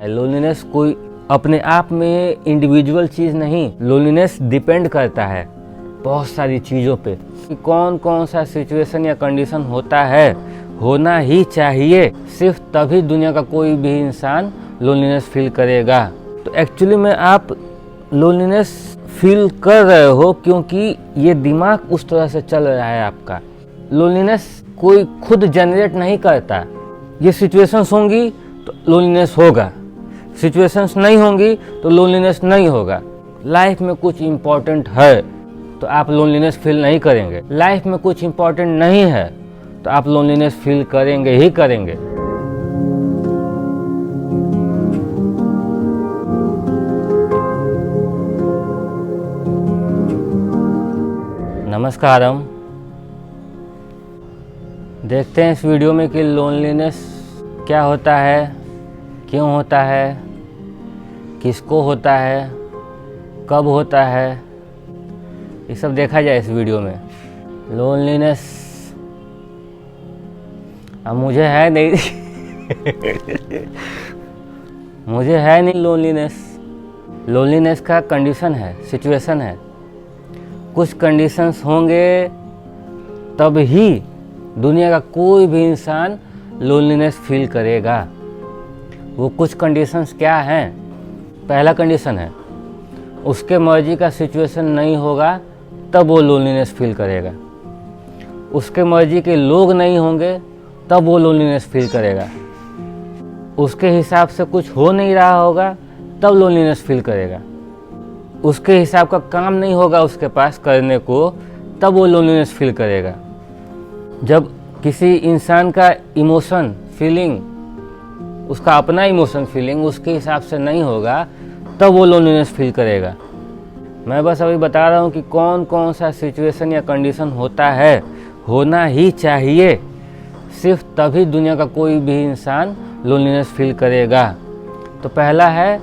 Loneliness कोई अपने आप में इंडिविजुअल चीज़ नहीं, लोनलीनेस डिपेंड करता है बहुत सारी चीज़ों पे कि कौन कौन सा सिचुएशन या कंडीशन होता है, होना ही चाहिए, सिर्फ तभी दुनिया का कोई भी इंसान लोनलीनेस फील करेगा। तो एक्चुअली में आप लोनलीनेस फील कर रहे हो क्योंकि ये दिमाग उस तरह से चल रहा है आपका। लोनलीनेस कोई खुद जनरेट नहीं करता, ये सिचुएशंस होंगी तो लोनलीनेस होगा, सिचुएशंस नहीं होंगी तो लोनलीनेस नहीं होगा। लाइफ में कुछ इम्पोर्टेंट है तो आप लोनलीनेस फील नहीं करेंगे, लाइफ में कुछ इम्पोर्टेंट नहीं है तो आप लोनलीनेस फील करेंगे ही करेंगे। नमस्कारम। देखते हैं इस वीडियो में कि लोनलीनेस क्या होता है, क्यों होता है, किसको होता है, कब होता है, ये सब देखा जाए इस वीडियो में। लोनलीनेस अब मुझे है नहीं मुझे है नहीं लोनलीनेस। लोनलीनेस का कंडीशन है, सिचुएशन है। कुछ कंडीशंस होंगे तब ही दुनिया का कोई भी इंसान लोनलीनेस फील करेगा। वो कुछ कंडीशंस क्या हैं? पहला कंडीशन है उसके मर्जी का सिचुएशन नहीं होगा तब वो लोनलीनेस फील करेगा। उसके मर्जी के लोग नहीं होंगे तब वो लोनलीनेस फील करेगा। उसके हिसाब से कुछ हो नहीं रहा होगा तब लोनलीनेस फील करेगा। उसके हिसाब का काम नहीं होगा उसके पास करने को तब वो लोनलीनेस फील करेगा। जब किसी इंसान का इमोशन फीलिंग, उसका अपना इमोशन फीलिंग उसके हिसाब से नहीं होगा तब वो लोनलीनेस फील करेगा। मैं बस अभी बता रहा हूँ कि कौन कौन सा सिचुएशन या कंडीशन होता है, होना ही चाहिए, सिर्फ तभी दुनिया का कोई भी इंसान लोनलीनेस फील करेगा। तो पहला है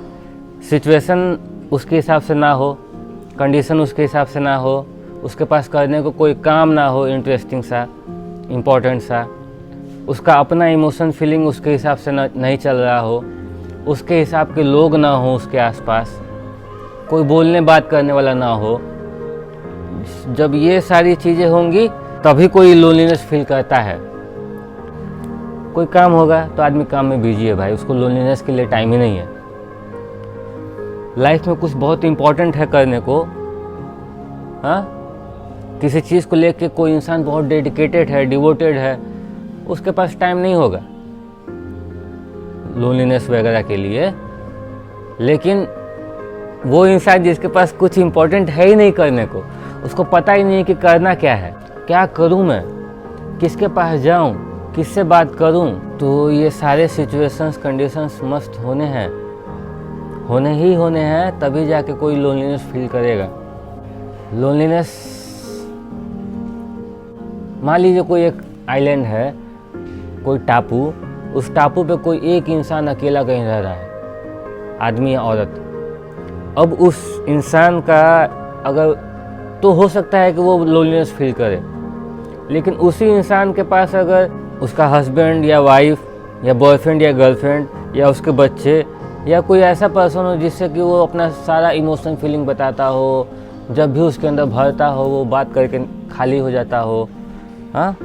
सिचुएशन उसके हिसाब से ना हो, कंडीशन उसके हिसाब से ना हो, उसके पास करने को कोई काम ना हो इंटरेस्टिंग सा, इम्पोर्टेंट सा, उसका अपना इमोशन फीलिंग उसके हिसाब से नहीं चल रहा हो, उसके हिसाब के लोग ना हो उसके आसपास, कोई बोलने बात करने वाला ना हो। जब ये सारी चीज़ें होंगी तभी कोई लोनलीनेस फील करता है। कोई काम होगा तो आदमी काम में बिजी है भाई, उसको लोनलीनेस के लिए टाइम ही नहीं है। लाइफ में कुछ बहुत इम्पोर्टेंट है करने को, हाँ, किसी चीज़ को लेके कोई इंसान बहुत डेडिकेटेड है, डिवोटेड है, उसके पास टाइम नहीं होगा लोनलीनेस वगैरह के लिए। लेकिन वो इंसान जिसके पास कुछ इम्पोर्टेंट है ही नहीं करने को, उसको पता ही नहीं कि करना क्या है, क्या करूं मैं, किसके पास जाऊं, किससे बात करूं, तो ये सारे सिचुएशंस कंडीशंस मस्त होने हैं, होने ही होने हैं, तभी जाके कोई लोनलीनेस फील करेगा। लोनलीनेस, मान लीजिए कोई एक आइलैंड है, कोई टापू, उस टापू पे कोई एक इंसान अकेला कहीं रह रहा है, आदमी या औरत। अब उस इंसान का अगर, तो हो सकता है कि वो लोनलीनेस फील करे, लेकिन उसी इंसान के पास अगर उसका हस्बैंड या वाइफ या बॉयफ्रेंड या गर्लफ्रेंड या उसके बच्चे या कोई ऐसा पर्सन हो जिससे कि वो अपना सारा इमोशन फीलिंग बताता हो, जब भी उसके अंदर भरता हो वो बात करके खाली हो जाता हो, हाँ,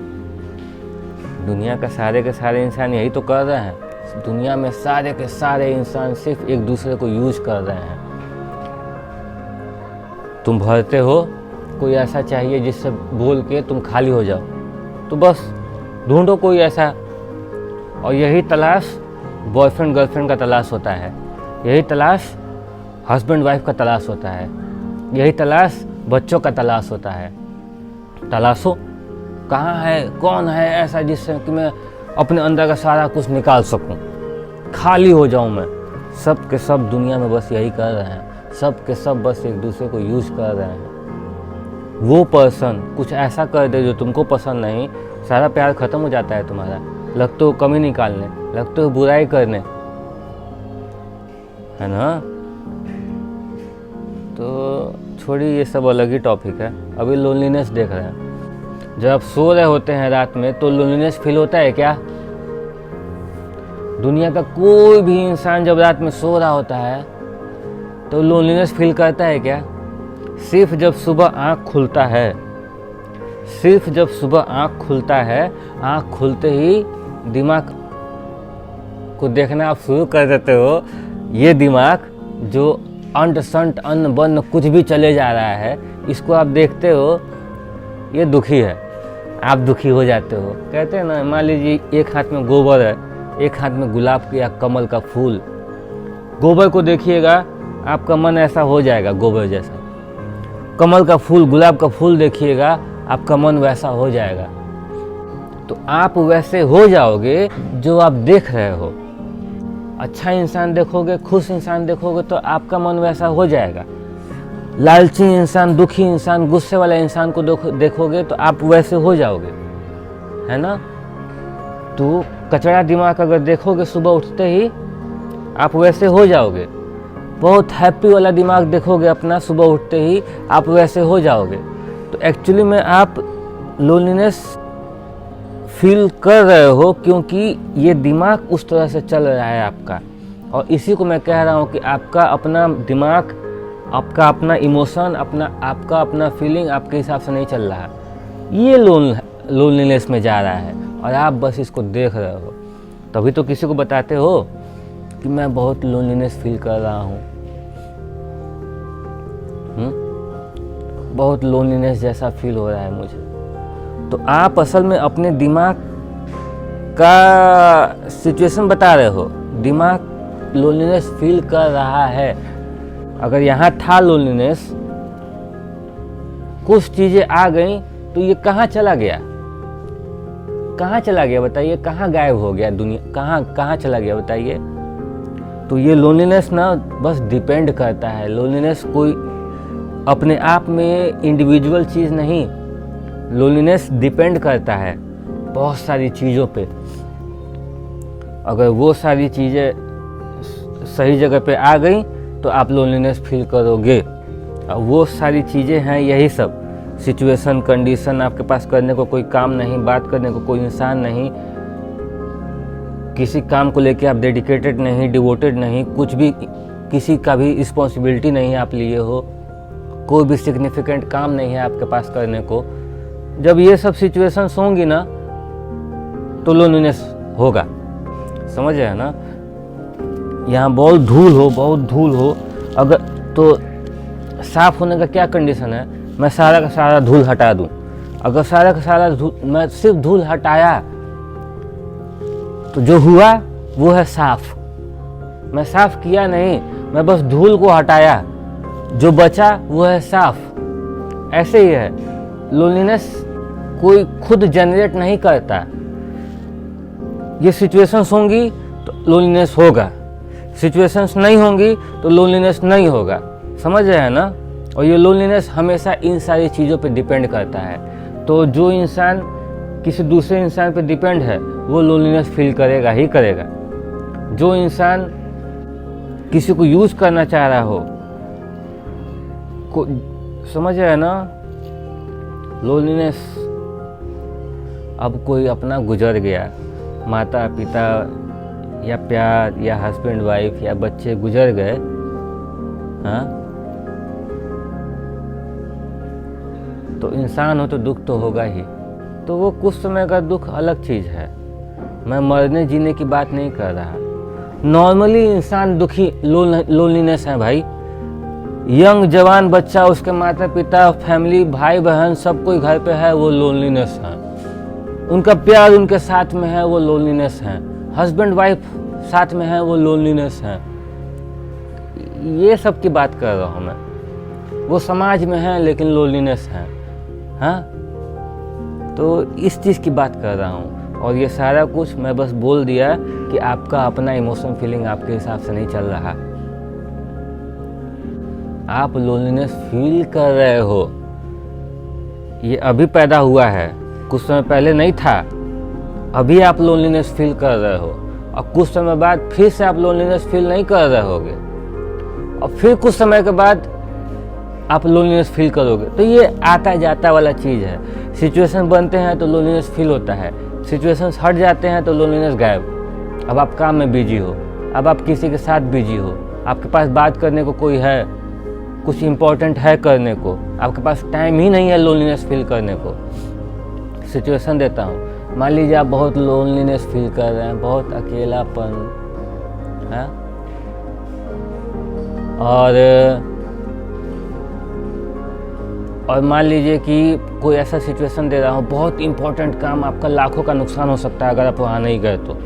दुनिया का सारे के सारे इंसान यही तो कर रहे हैं। दुनिया में सारे के सारे इंसान सिर्फ एक दूसरे को यूज कर रहे हैं। तुम भरते हो, कोई ऐसा चाहिए जिससे बोल के तुम खाली हो जाओ, तो बस ढूंढो कोई ऐसा, और यही तलाश बॉयफ्रेंड गर्लफ्रेंड का तलाश होता है, यही तलाश हस्बैंड वाइफ का तलाश होता है, यही तलाश बच्चों का तलाश होता है। तलाशो कहाँ है, कौन है ऐसा जिससे कि मैं अपने अंदर का सारा कुछ निकाल सकूं, खाली हो जाऊं मैं। सब के सब दुनिया में बस यही कर रहे हैं, सब के सब बस एक दूसरे को यूज कर रहे हैं। वो पर्सन कुछ ऐसा कर दे जो तुमको पसंद नहीं, सारा प्यार खत्म हो जाता है तुम्हारा। लगते हो कमी निकालने, लगते हो बुराई करने, है ना। तो छोड़िए, ये सब अलग ही टॉपिक है। अभी लोनलीनेस देख रहे हैं। जब आप सो रहे होते हैं रात में तो लोनलीनेस फील होता है क्या? दुनिया का कोई भी इंसान जब रात में सो रहा होता है तो लोनलीनेस फील करता है क्या? सिर्फ जब सुबह आँख खुलता है, सिर्फ जब सुबह आँख खुलता है, आँख खुलते ही दिमाग को देखना आप शुरू कर देते हो। ये दिमाग जो अंट संट अन्न बन्न कुछ भी चले जा रहा है, इसको आप देखते हो, ये दुखी है, आप दुखी हो जाते हो। कहते हैं ना, मान लीजिए एक हाथ में गोबर है, एक हाथ में गुलाब या कमल का फूल। गोबर को देखिएगा, आपका मन ऐसा हो जाएगा गोबर जैसा। कमल का फूल, गुलाब का फूल देखिएगा, आपका मन वैसा हो जाएगा। तो आप वैसे हो जाओगे जो आप देख रहे हो। अच्छा इंसान देखोगे, खुश इंसान देखोगे तो आपका मन वैसा हो जाएगा। लालची इंसान, दुखी इंसान, गुस्से वाला इंसान को देखोगे तो आप वैसे हो जाओगे, है ना। तो कचरा दिमाग अगर देखोगे सुबह उठते ही, आप वैसे हो जाओगे। बहुत हैप्पी वाला दिमाग देखोगे अपना सुबह उठते ही, आप वैसे हो जाओगे। तो एक्चुअली में आप लोनलीनेस फील कर रहे हो क्योंकि ये दिमाग उस तरह से चल रहा है आपका। और इसी को मैं कह रहा हूँ कि आपका अपना दिमाग, आपका अपना इमोशन, आपका अपना फीलिंग आपके हिसाब से नहीं चल रहा। ये लोनलीनेस में जा रहा है और आप बस इसको देख रहे हो। तभी तो किसी को बताते हो कि मैं बहुत लोनलीनेस फील कर रहा हूँ, बहुत लोनलीनेस जैसा फील हो रहा है मुझे। तो आप असल में अपने दिमाग का सिचुएशन बता रहे हो। दिमाग लोनलीनेस फील कर रहा है। अगर यहाँ था लोनलीनेस, कुछ चीजें आ गई तो ये कहाँ चला गया? कहाँ चला गया बताइए? कहाँ गायब हो गया? दुनिया कहाँ चला गया बताइए? तो ये लोनलीनेस ना बस डिपेंड करता है। लोनलीनेस कोई अपने आप में इंडिविजुअल चीज़ नहीं। लोनलीनेस डिपेंड करता है बहुत सारी चीज़ों पे। अगर वो सारी चीज़ें सही जगह पे आ गई तो आप लोनलीनेस फील करोगे। अब वो सारी चीज़ें हैं यही सब, सिचुएशन, कंडीशन, आपके पास करने को कोई काम नहीं, बात करने को कोई इंसान नहीं, किसी काम को लेके आप डेडिकेटेड नहीं, डिवोटेड नहीं, कुछ भी, किसी का भी रिस्पॉन्सिबिलिटी नहीं आप लिए हो, कोई भी सिग्निफिकेंट काम नहीं है आपके पास करने को। जब ये सब सिचुएशंस होंगी ना तो लोनलीनेस होगा, समझ रहे हैं ना। यहाँ बहुत धूल हो अगर, तो साफ होने का क्या कंडीशन है? मैं सारा का सारा धूल हटा दूं। अगर सारा का सारा मैं सिर्फ धूल हटाया तो जो हुआ वो है साफ। मैं साफ किया नहीं, मैं बस धूल को हटाया, जो बचा वो है साफ। ऐसे ही है, लोनलीनेस कोई खुद जनरेट नहीं करता। ये सिचुएशंस होंगी तो लोनलीनेस होगा, सिचुएशंस नहीं होंगी तो लोनलीनेस नहीं होगा, समझ रहे हैं ना। और ये लोनलीनेस हमेशा इन सारी चीज़ों पे डिपेंड करता है। तो जो इंसान किसी दूसरे इंसान पे डिपेंड है वो लोनलीनेस फील करेगा ही करेगा। जो इंसान किसी को यूज करना चाह रहा हो, समझ रहे हैं ना, लोनलीनेस। अब कोई अपना गुजर गया, माता पिता या प्यार या हस्बैंड वाइफ या बच्चे गुजर गए, हाँ, तो इंसान हो तो दुख तो होगा ही। तो वो कुछ समय का दुख अलग चीज़ है। मैं मरने जीने की बात नहीं कर रहा। नॉर्मली इंसान दुखी, लोनलीनेस है भाई। यंग जवान बच्चा, उसके माता पिता, फैमिली, भाई बहन, सब कोई घर पे है, वो लोनलीनेस है। उनका प्यार उनके साथ में है, वो लोनलीनेस है। हस्बैंड वाइफ साथ में है, वो लोनलीनेस है। ये सब की बात कर रहा हूँ मैं। वो समाज में है लेकिन लोनलीनेस है, हाँ। तो इस चीज़ की बात कर रहा हूँ। और ये सारा कुछ मैं बस बोल दिया कि आपका अपना इमोशन फीलिंग आपके हिसाब से नहीं चल रहा। आप लोनलीनेस फील कर रहे हो, ये अभी पैदा हुआ है, कुछ समय पहले नहीं था। अभी आप लोनलीनेस फील कर रहे हो और कुछ समय बाद फिर से आप लोनलीनेस फील नहीं कर रहे होगे और फिर कुछ समय के बाद आप लोनलीनेस फील करोगे। तो ये आता जाता वाला चीज़ है। सिचुएशन बनते हैं तो लोनलीनेस फील होता है, सिचुएशंस हट जाते हैं तो लोनलीनेस गायब। अब आप काम में बिजी हो, अब आप किसी के साथ बिजी हो, आपके पास बात करने को कोई है, कुछ इम्पोर्टेंट है करने को, आपके पास टाइम ही नहीं है लोनलीनेस फील करने को। सिचुएशन देता हूँ, मान लीजिए आप बहुत लोनलीनेस फील कर रहे हैं, बहुत अकेलापन है, और मान लीजिए कि कोई ऐसा सिचुएशन दे रहा हो, बहुत इम्पोर्टेंट काम, आपका लाखों का नुकसान हो सकता है अगर आप वहाँ नहीं गए तो।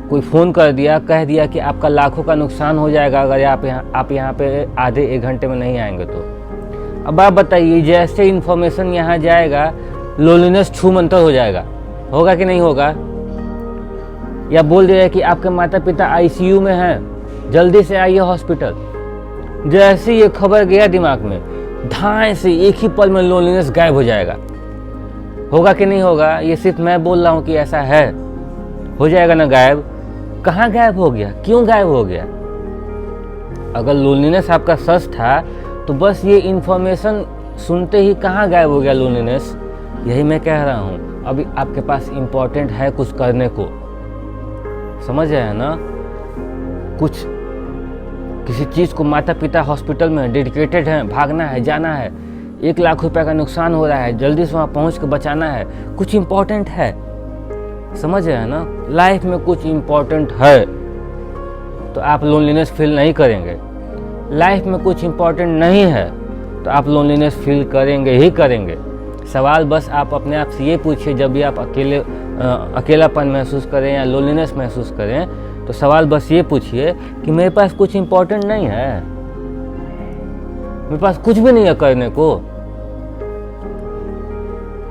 कोई फ़ोन कर दिया, कह दिया कि आपका लाखों का नुकसान हो जाएगा अगर आप यहाँ पे आधे 1 घंटे में नहीं आएंगे तो। अब आप बताइए, जैसे इन्फॉर्मेशन यहाँ जाएगा लोनलीनेस छूमंतर हो जाएगा, होगा कि नहीं होगा? या बोल दिया कि आपके माता पिता आईसीयू में हैं, जल्दी से आइए हॉस्पिटल। जैसे ये खबर गया दिमाग में, धाए से एक ही पल में लोनलीनेस गायब हो जाएगा। होगा कि नहीं होगा? ये सिर्फ मैं बोल रहा हूँ कि ऐसा है, हो जाएगा ना गायब। कहाँ गायब हो गया, क्यों गायब हो गया? अगर लोनलीनेस आपका सच था तो बस ये इन्फॉर्मेशन सुनते ही कहाँ गायब हो गया लोनलीनेस? यही मैं कह रहा हूँ, अभी आपके पास इम्पोर्टेंट है कुछ करने को, समझ रहे हैं ना? कुछ किसी चीज़ को, माता पिता हॉस्पिटल में डेडिकेटेड हैं, भागना है, जाना है, 1 लाख रुपए का नुकसान हो रहा है, जल्दी से वहाँ पहुँच के बचाना है, कुछ इम्पोर्टेंट है, समझ रहे हैं ना? लाइफ में कुछ इम्पोर्टेंट है तो आप लोनलीनेस फील नहीं करेंगे। लाइफ में कुछ इम्पोर्टेंट नहीं है तो आप लोनलीनेस फील करेंगे ही करेंगे। सवाल बस आप अपने आप से ये पूछिए, जब भी आप अकेलापन महसूस करें या लोनलीनेस महसूस करें तो सवाल बस ये पूछिए कि मेरे पास कुछ इम्पोर्टेंट नहीं है, मेरे पास कुछ भी नहीं है करने को,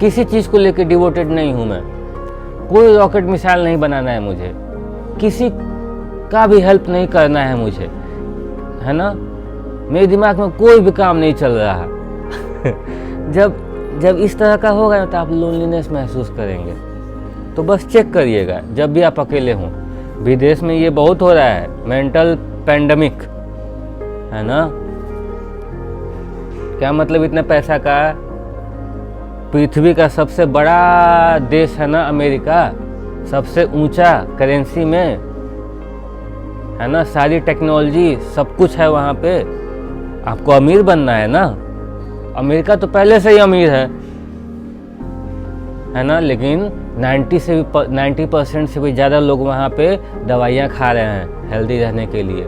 किसी चीज़ को लेकर डिवोटेड नहीं हूँ मैं, कोई रॉकेट मिसाइल नहीं बनाना है मुझे, किसी का भी हेल्प नहीं करना है मुझे, है ना? मेरे दिमाग में कोई भी काम नहीं चल रहा। जब इस तरह का होगा तो आप लोनलीनेस महसूस करेंगे। तो बस चेक करिएगा जब भी आप अकेले हों। विदेश में ये बहुत हो रहा है, मेंटल पैंडेमिक, है ना? क्या मतलब इतना पैसा का? पृथ्वी का सबसे बड़ा देश है ना अमेरिका, सबसे ऊंचा करेंसी में, है ना? सारी टेक्नोलॉजी सब कुछ है वहाँ पे। आपको अमीर बनना है ना? अमेरिका तो पहले से ही अमीर है ना? लेकिन 90% से भी ज़्यादा लोग वहाँ पे दवाइयाँ खा रहे हैं हेल्दी रहने के लिए।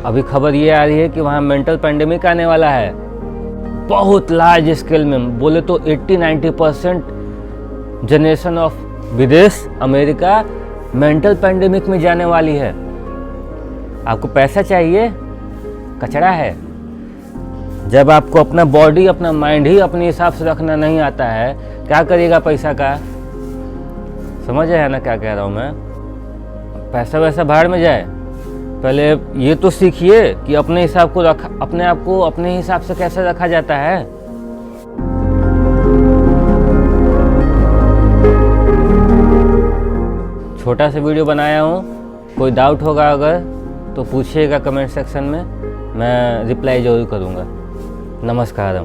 अभी खबर ये आ रही है कि वहाँ मेंटल पैंडेमिक आने वाला है, बहुत लार्ज स्केल में, बोले तो 80-90% जनरेशन ऑफ विदेश अमेरिका मेंटल पैंडेमिक में जाने वाली है। आपको पैसा चाहिए, कचरा है। जब आपको अपना बॉडी, अपना माइंड ही अपने हिसाब से रखना नहीं आता है, क्या करिएगा पैसा का? समझ रहे हैं ना क्या कह रहा हूँ मैं? पैसा वैसा भाड़ में जाए, पहले ये तो सीखिए कि अपने हिसाब को अपने आप को अपने हिसाब से कैसे रखा जाता है। छोटा सा वीडियो बनाया हूँ, कोई डाउट होगा अगर तो पूछिएगा कमेंट सेक्शन में, मैं रिप्लाई जरूर करूँगा। नमस्कारम।